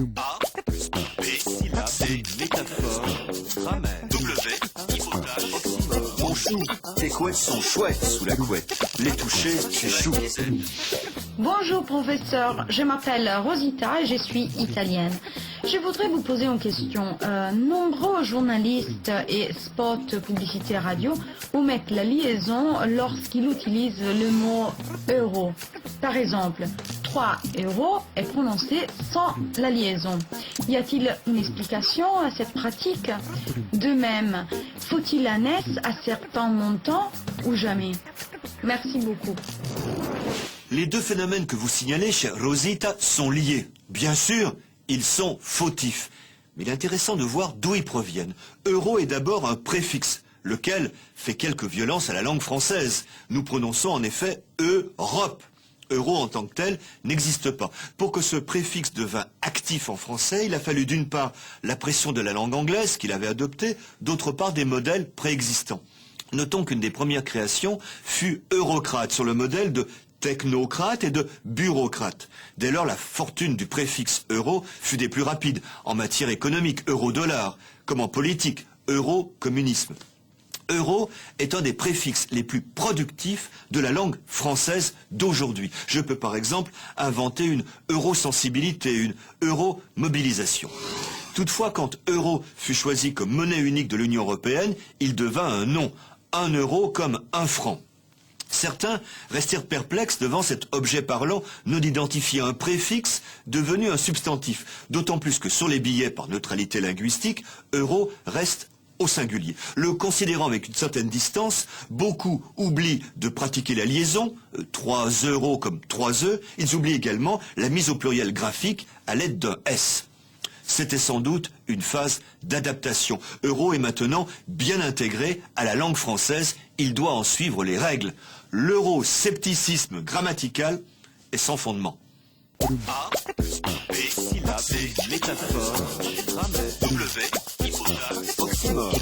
A plus B, syllabe, C, métaphore, grammaire, W, hypothèse, oxymore. Mon chou, tes couettes sont chouettes sous la couette. Les toucher, c'est chou. Bonjour professeur, je m'appelle Rosita et je suis italienne. Je voudrais vous poser une question. Nombreux journalistes et spots publicitaires radio omettent la liaison lorsqu'ils utilisent le mot euro. Par exemple, 3 euros est prononcé sans la liaison. Y a-t-il une explication à cette pratique? De même, faut-il un S à certains montants ou jamais? Merci beaucoup. Les deux phénomènes que vous signalez, chère Rosita, sont liés. Bien sûr, ils sont fautifs. Mais il est intéressant de voir d'où ils proviennent. Euro est d'abord un préfixe, lequel fait quelque violence à la langue française. Nous prononçons en effet Europe. Euro en tant que tel n'existe pas. Pour que ce préfixe devint actif en français, il a fallu d'une part la pression de la langue anglaise qu'il avait adoptée, d'autre part des modèles préexistants. Notons qu'une des premières créations fut eurocrate, sur le modèle de technocrate et de bureaucrate. Dès lors, la fortune du préfixe euro fut des plus rapides, en matière économique, euro-dollar, comme en politique, euro-communisme. Euro est un des préfixes les plus productifs de la langue française d'aujourd'hui. Je peux par exemple inventer une eurosensibilité, une euromobilisation. Toutefois, quand euro fut choisi comme monnaie unique de l'Union européenne, il devint un nom, 1 euro comme 1 franc. Certains restèrent perplexes devant cet objet parlant non identifié, un préfixe devenu un substantif, d'autant plus que sur les billets, par neutralité linguistique, euro reste au singulier. Le considérant avec une certaine distance, beaucoup oublient de pratiquer la liaison, 3 euros comme 3 œufs, ils oublient également la mise au pluriel graphique à l'aide d'un S. C'était sans doute une phase d'adaptation. Euro est maintenant bien intégré à la langue française, il doit en suivre les règles. L'euroscepticisme grammatical est sans fondement. A plus B, syllabe, C, métaphore, grammaire, W, hypothèse, oxymore.